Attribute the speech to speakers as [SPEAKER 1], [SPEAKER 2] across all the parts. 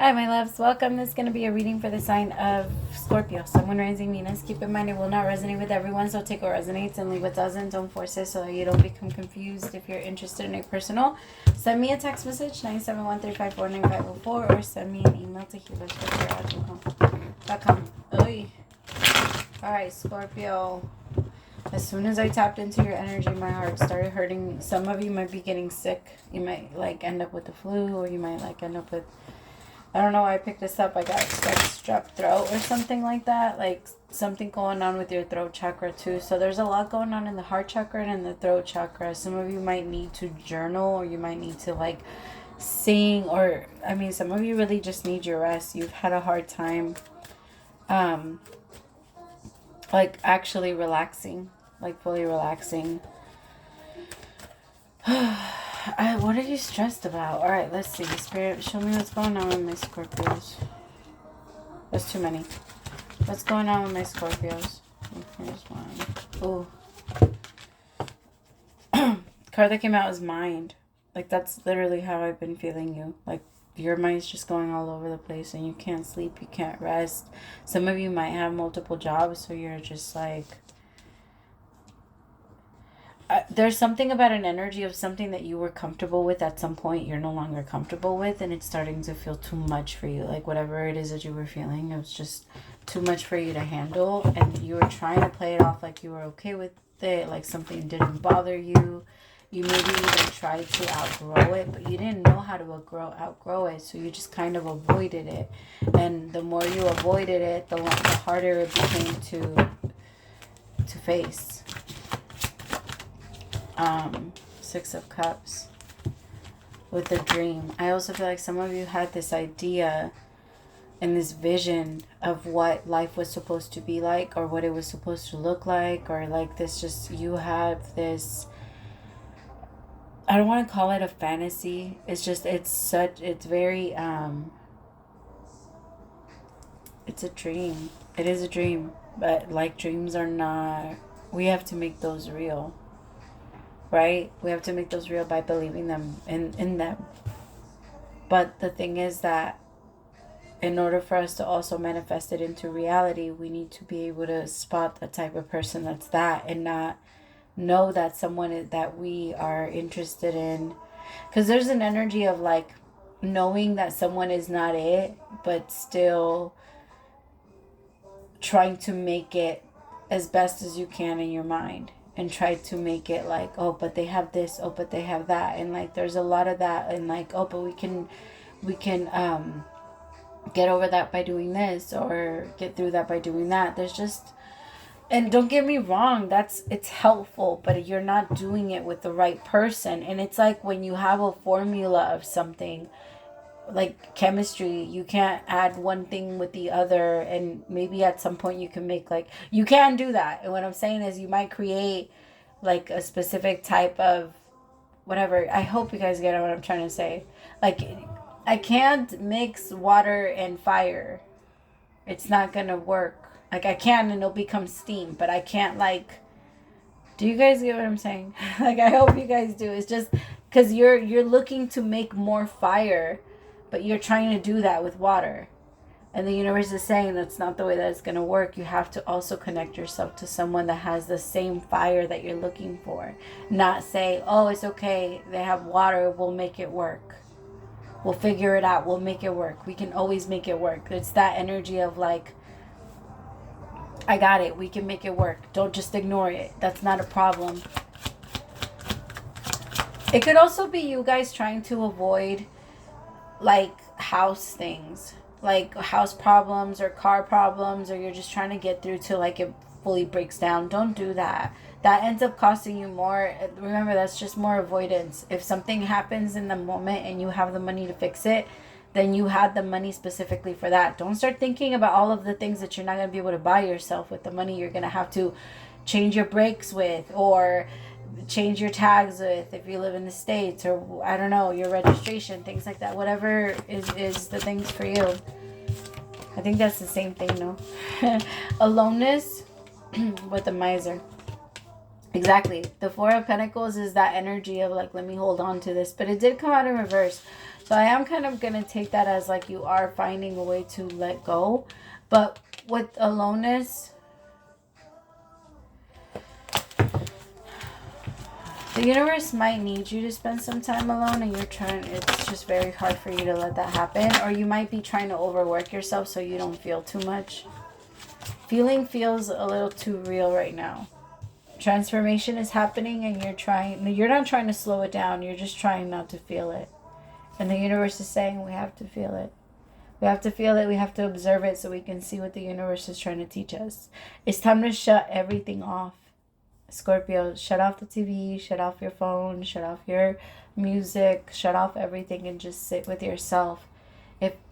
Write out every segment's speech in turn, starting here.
[SPEAKER 1] Hi, my loves. Welcome. This is going to be a reading for the sign of Scorpio, Sun, Moon, Rising, Venus. Keep in mind it will not resonate with everyone, so take what resonates and leave what doesn't. Don't force it so that you don't become confused. If you're interested in a personal, send me a text message, 971-354-9504, or send me an email to HealersHeartTarot.com. Oy. All right, Scorpio. As soon as I tapped into your energy, my heart started hurting. Some of you might be getting sick. You might end up with the flu, or you might end up with, I don't know why I picked this up. I got strep throat or something like that. Like something going on with your throat chakra too. So there's a lot going on in the heart chakra and in the throat chakra. Some of you might need to journal, or you might need to sing, or some of you really just need your rest. You've had a hard time actually relaxing, fully relaxing. What are you stressed about? All right, let's see. Spirit, show me what's going on with my Scorpios. That's too many. What's going on with my Scorpios? Here's one. Ooh. Card that came out is mind. That's literally how I've been feeling you. Your mind's just going all over the place and you can't sleep, you can't rest. Some of you might have multiple jobs, so you're just there's something about an energy of something that you were comfortable with at some point you're no longer comfortable with, and it's starting to feel too much for you. Whatever it is that you were feeling, it was just too much for you to handle, and you were trying to play it off like you were okay with it, like something didn't bother you. You maybe even tried to outgrow it, but you didn't know how to outgrow it, so you just kind of avoided it. And the more you avoided it, the harder it became to face. Six of Cups with the dream. I also feel like some of you had this idea and this vision of what life was supposed to be like, or what it was supposed to look like, or you have this, I don't want to call it a fantasy. It's very, it's a dream. It is a dream, but dreams are not, we have to make those real. Right? We have to make those real by believing them in them. But the thing is that in order for us to also manifest it into reality, we need to be able to spot the type of person that's that, and not know that someone that we are interested in. Because there's an energy of knowing that someone is not it, but still trying to make it as best as you can in your mind. And try to make it oh, but they have this, oh, but they have that. And there's a lot of that. And oh, but we can get over that by doing this, or get through that by doing that. There's just, and don't get me wrong, it's helpful, but you're not doing it with the right person. And it's when you have a formula of something, like chemistry, you can't add one thing with the other, and maybe at some point you can make you can do that. And what I'm saying is you might create a specific type of whatever. I hope you guys get what I'm trying to say. I can't mix water and fire. It's not gonna work. I can, and it'll become steam, but I can't do you guys get what I'm saying? I hope you guys do. It's just because you're looking to make more fire, but you're trying to do that with water. And the universe is saying that's not the way that it's going to work. You have to also connect yourself to someone that has the same fire that you're looking for. Not say, oh, it's okay, they have water, we'll make it work. We'll figure it out, we'll make it work. We can always make it work. It's that energy of I got it, we can make it work. Don't just ignore it. That's not a problem. It could also be you guys trying to avoid house things, house problems or car problems, or you're just trying to get through till it fully breaks down. Don't do that. That ends up costing you more. Remember, that's just more avoidance. If something happens in the moment and you have the money to fix it, then you had the money specifically for that. Don't start thinking about all of the things that you're not going to be able to buy yourself with the money you're going to have to change your brakes with, or change your tags with if you live in the States, or I don't know, your registration, things like that. Whatever is the things for you. I think that's the same thing, no? Aloneness with the miser. Exactly. The Four of Pentacles is that energy of let me hold on to this, but it did come out in reverse. So I am kind of going to take that as like you are finding a way to let go. But with aloneness, the universe might need you to spend some time alone, and it's just very hard for you to let that happen. Or you might be trying to overwork yourself so you don't feel too much. Feeling feels a little too real right now. Transformation is happening, and you're not trying to slow it down. You're just trying not to feel it. And the universe is saying we have to feel it. We have to feel it. We have to observe it so we can see what the universe is trying to teach us. It's time to shut everything off. Scorpio, shut off the TV, shut off your phone, shut off your music, shut off everything and just sit with yourself.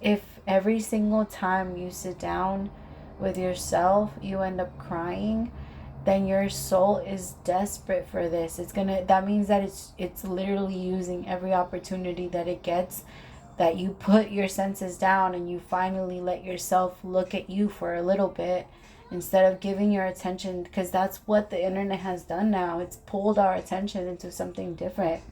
[SPEAKER 1] If every single time you sit down with yourself, you end up crying, then your soul is desperate for this. That means that it's literally using every opportunity that it gets, that you put your senses down and you finally let yourself look at you for a little bit instead of giving your attention, because that's what the internet has done now. It's pulled our attention into something different.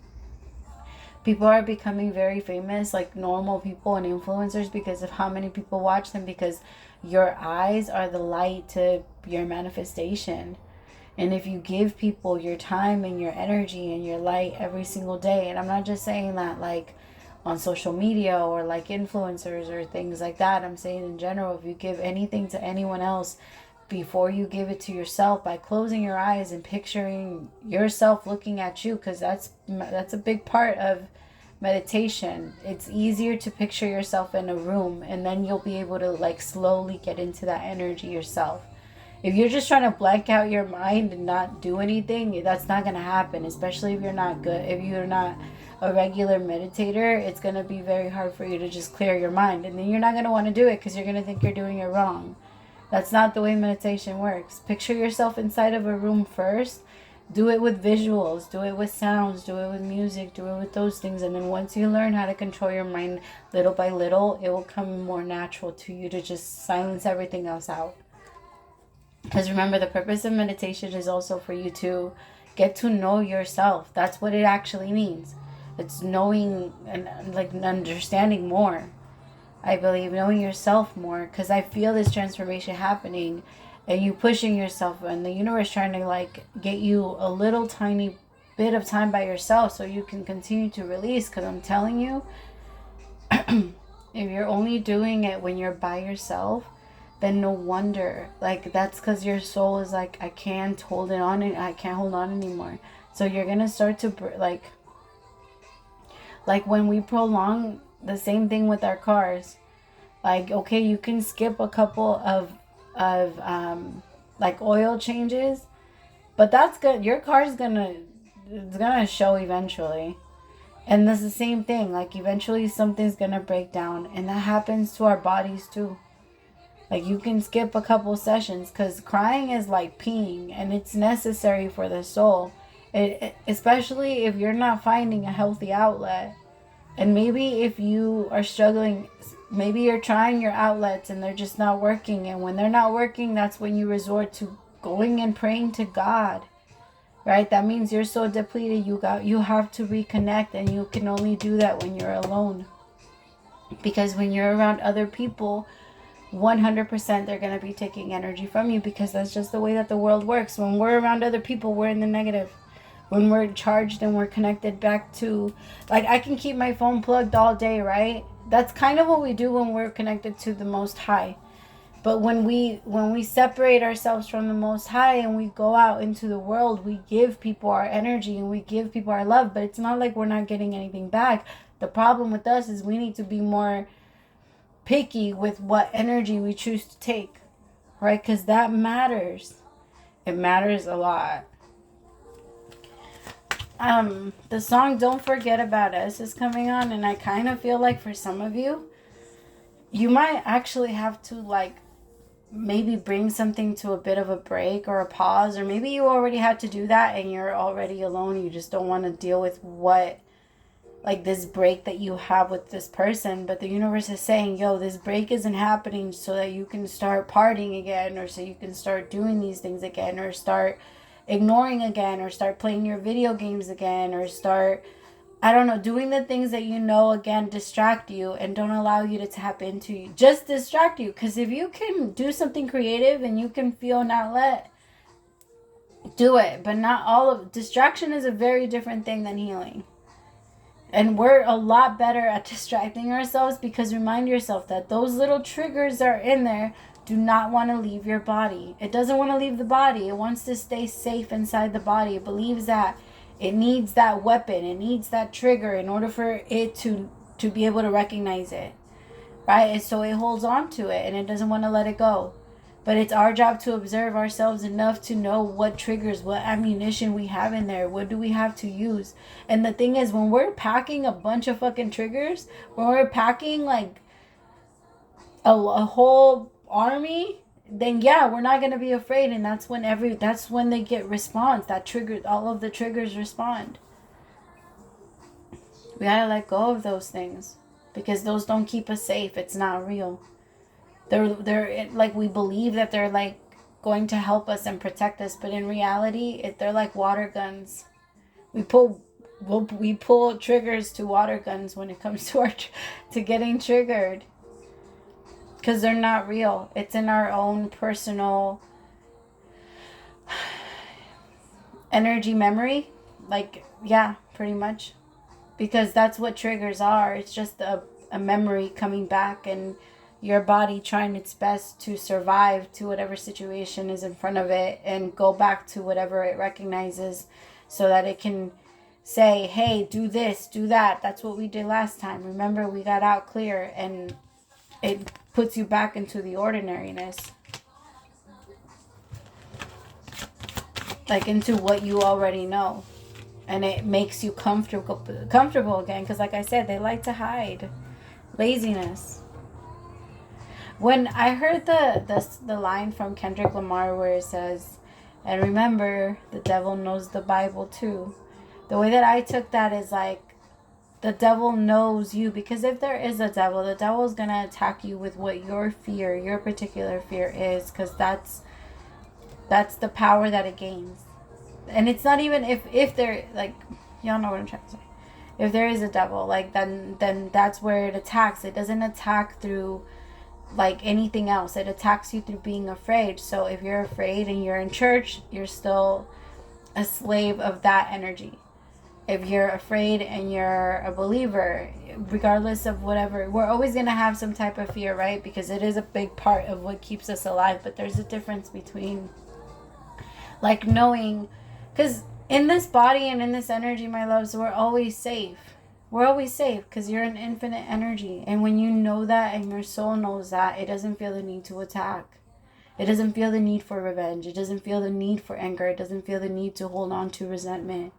[SPEAKER 1] People are becoming very famous, like normal people and influencers, because of how many people watch them, because your eyes are the light to your manifestation. And if you give people your time and your energy and your light every single day, and I'm not just saying that like on social media or like influencers or things like that, I'm saying in general, if you give anything to anyone else before you give it to yourself, by closing your eyes and picturing yourself looking at you, because that's a big part of meditation. It's easier to picture yourself in a room, and then you'll be able to like slowly get into that energy yourself. If you're just trying to blank out your mind and not do anything, that's not going to happen, especially if you're not good. If you're not a regular meditator, it's going to be very hard for you to just clear your mind, and then you're not going to want to do it because you're going to think you're doing it wrong. That's not the way meditation works. Picture yourself inside of a room first. Do it with visuals, do it with sounds, do it with music, do it with those things. And then once you learn how to control your mind little by little, it will come more natural to you to just silence everything else out. Because remember, the purpose of meditation is also for you to get to know yourself. That's what it actually means. It's knowing and like understanding more. I believe knowing yourself more, because I feel this transformation happening and you pushing yourself, and the universe trying to like get you a little tiny bit of time by yourself so you can continue to release. Because I'm telling you, if you're only doing it when you're by yourself, then no wonder. Like that's because your soul is like, I can't hold it on, and I can't hold on anymore. So you're gonna start to like when we prolong, the same thing with our cars. Like, okay, you can skip a couple of like oil changes, but that's good. Your car's gonna show eventually. And that's the same thing. Like eventually something's gonna break down, and that happens to our bodies too. Like you can skip a couple sessions, because crying is like peeing, and it's necessary for the soul. Especially if you're not finding a healthy outlet. And maybe if you are struggling, maybe you're trying your outlets and they're just not working. And when they're not working, that's when you resort to going and praying to God. Right? That means you're so depleted, you have to reconnect, and you can only do that when you're alone. Because when you're around other people, 100% they're going to be taking energy from you, because that's just the way that the world works. When we're around other people, we're in the negative. When we're charged and we're connected back to, like, I can keep my phone plugged all day, right? That's kind of what we do when we're connected to the Most High. But when we separate ourselves from the Most High and we go out into the world, we give people our energy and we give people our love, but it's not like we're not getting anything back. The problem with us is we need to be more picky with what energy we choose to take, right? Because that matters. It matters a lot. The song Don't Forget About Us is coming on, and I kind of feel like for some of you, you might actually have to like maybe bring something to a bit of a break or a pause, or maybe you already had to do that and you're already alone. You just don't want to deal with what, like this break that you have with this person, but the universe is saying, yo, this break isn't happening so that you can start partying again, or so you can start doing these things again, or start ignoring again, or start playing your video games again, or start I don't know, doing the things that you know, again, distract you and don't allow you to tap into you. Just distract you. Because if you can do something creative and you can feel an outlet, do it. But not all of distraction is a very different thing than healing. And we're a lot better at distracting ourselves, because remind yourself that those little triggers are in there do not want to leave your body. It doesn't want to leave the body. It wants to stay safe inside the body. It believes that it needs that weapon. It needs that trigger in order for it to be able to recognize it. Right? And so it holds on to it and it doesn't want to let it go. But it's our job to observe ourselves enough to know what triggers, what ammunition we have in there. What do we have to use? And the thing is, when we're packing a bunch of fucking triggers, when we're packing like a whole army, then yeah, we're not going to be afraid. And that's when they get response. That trigger, all of the triggers respond. We got to let go of those things, because those don't keep us safe. It's not real. They're like, we believe that they're like going to help us and protect us, but in reality, they're like water guns. We pull triggers to water guns when it comes to getting triggered, because they're not real. It's in our own personal energy memory, like, yeah, pretty much, because that's what triggers are. It's just a memory coming back, and your body trying its best to survive to whatever situation is in front of it and go back to whatever it recognizes, so that it can say, hey, do this, do that. That's what we did last time. Remember, we got out clear, and it puts you back into the ordinariness. Like into what you already know. And it makes you comfortable again. Because like I said, they like to hide. Laziness. When I heard the line from Kendrick Lamar where it says, and remember, the devil knows the Bible too. The way that I took that is like, the devil knows you, because if there is a devil, the devil is going to attack you with what your fear, your particular fear is, because that's the power that it gains. And it's not even if there, like, y'all know what I'm trying to say. If there is a devil, like, then that's where it attacks. It doesn't attack through like anything else. It attacks you through being afraid. So if you're afraid and you're in church, you're still a slave of that energy. If you're afraid and you're a believer, regardless of whatever, we're always going to have some type of fear, right? Because it is a big part of what keeps us alive. But there's a difference between like knowing, because in this body and in this energy, my loves, we're always safe. We're always safe because you're an infinite energy. And when you know that and your soul knows that, it doesn't feel the need to attack. It doesn't feel the need for revenge. It doesn't feel the need for anger. It doesn't feel the need to hold on to resentment.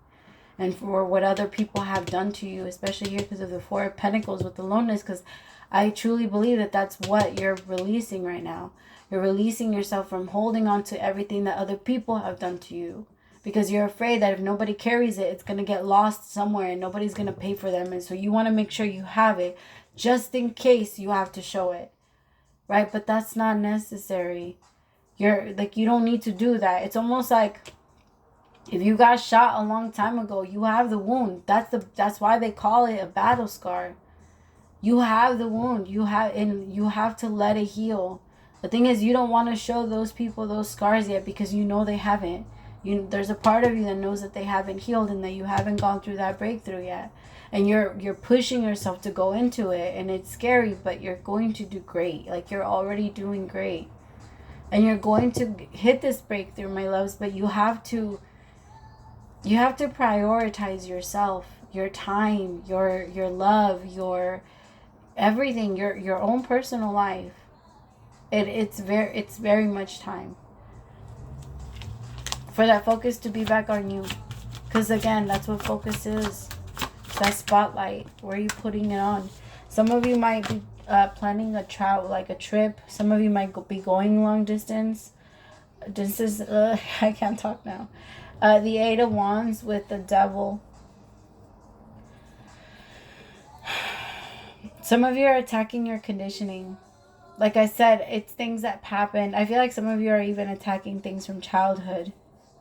[SPEAKER 1] And for what other people have done to you, especially here because of the Four of Pentacles with the loneliness, because I truly believe that that's what you're releasing right now. You're releasing yourself from holding on to everything that other people have done to you. Because you're afraid that if nobody carries it, it's going to get lost somewhere and nobody's going to pay for them. And so you want to make sure you have it just in case you have to show it. Right? But that's not necessary. You're like, you don't need to do that. It's almost like if you got shot a long time ago, you have the wound. That's why they call it a battle scar. You have the wound. You have to let it heal. The thing is, you don't want to show those people those scars yet because you know they haven't. There's a part of you that knows that they haven't healed and that you haven't gone through that breakthrough yet. And you're pushing yourself to go into it, and it's scary, but you're going to do great. Like, you're already doing great. And you're going to hit this breakthrough, my loves, but you have to prioritize yourself, your time, your love, your everything, your own personal life. It's very much time for that focus to be back on you. Because again, that's what focus is. That spotlight. Where are you putting it on? Some of you might be planning a travel, like a trip. Some of you might be going long distance. I can't talk now. The Eight of Wands with the Devil. Some of you are attacking your conditioning. Like I said, it's things that happened. I feel like some of you are even attacking things from childhood.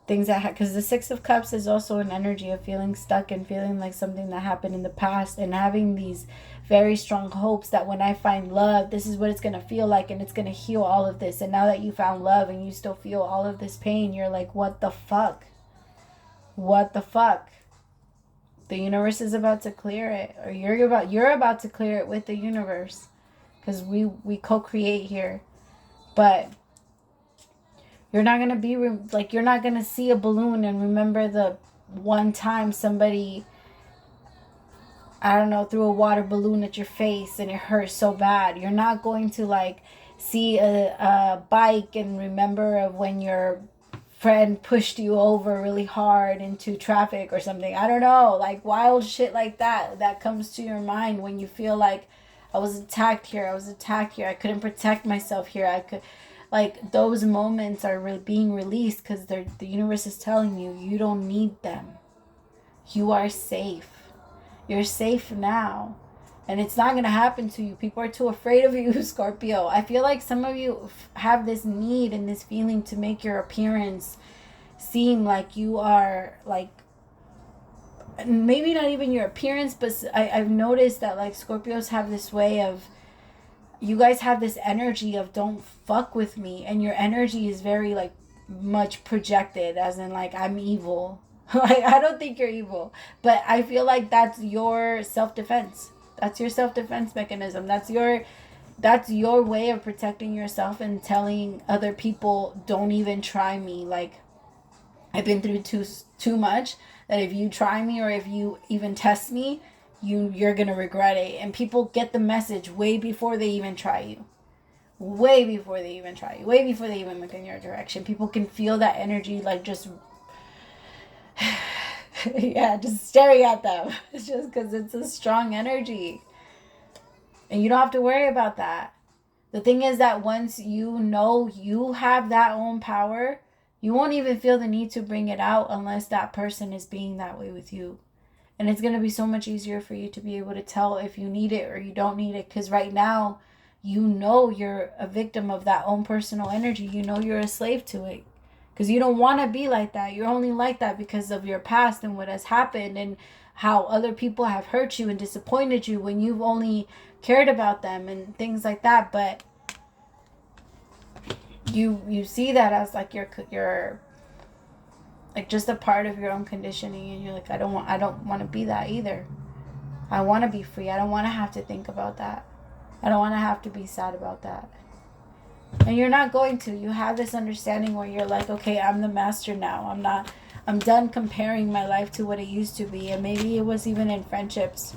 [SPEAKER 1] things that because the Six of Cups is also an energy of feeling stuck and feeling like something that happened in the past, and having these very strong hopes that when I find love, this is what it's going to feel like, and it's going to heal all of this. And now that you found love and you still feel all of this pain, you're like, what the fuck? What the fuck? The universe is about to clear it, or you're about to clear it with the universe, because we co-create here. But you're not going to be like, you're not going to see a balloon and remember the one time somebody, I don't know, threw a water balloon at your face and it hurt so bad. You're not going to like see a bike and remember of when your friend pushed you over really hard into traffic or something. I don't know, like wild shit like that comes to your mind when you feel like, I was attacked here, I couldn't protect myself here, I could, like, those moments are being released because the universe is telling you, you don't need them. You are safe. You're safe now. And it's not going to happen to you. People are too afraid of you, Scorpio. I feel like some of you have this need and this feeling to make your appearance seem like you are, like, maybe not even your appearance, but I've noticed that, like, Scorpios have this way of, you guys have this energy of don't fuck with me, and your energy is very like much projected, as in like, I'm evil. Like, I don't think you're evil, but I feel like that's your self-defense. That's your self-defense mechanism. That's your way of protecting yourself and telling other people, don't even try me. Like, I've been through too much that if you try me or if you even test me, you're going to regret it. And people get the message way before they even try you. Way before they even try you. Way before they even look in your direction. People can feel that energy, like, just yeah, just staring at them. It's just because it's a strong energy. And you don't have to worry about that. The thing is that once you know you have that own power, you won't even feel the need to bring it out unless that person is being that way with you. And it's going to be so much easier for you to be able to tell if you need it or you don't need it. Because right now, you know you're a victim of that own personal energy. You know you're a slave to it. Because you don't want to be like that. You're only like that because of your past and what has happened and how other people have hurt you and disappointed you when you've only cared about them and things like that. But you see that as like your like just a part of your own conditioning, and you're like, I don't want to be that either. I want to be free. I don't want to have to think about that. I don't want to have to be sad about that. And you're not going to. You have this understanding where you're like, okay, I'm the master now. I'm done comparing my life to what it used to be. And maybe it was even in friendships,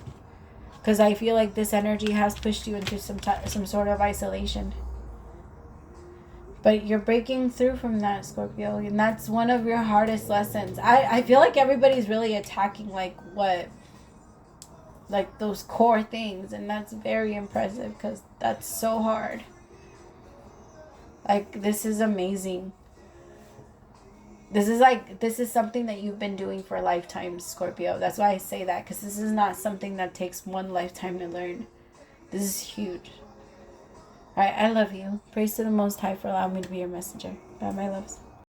[SPEAKER 1] because I feel like this energy has pushed you into some sort of isolation. But you're breaking through from that, Scorpio. And that's one of your hardest lessons. I feel like everybody's really attacking like those core things. And that's very impressive because that's so hard. Like, this is amazing. This is something that you've been doing for lifetimes, Scorpio. That's why I say that, because this is not something that takes one lifetime to learn. This is huge. Alright, I love you. Praise to the Most High for allowing me to be your messenger. Bye, my loves.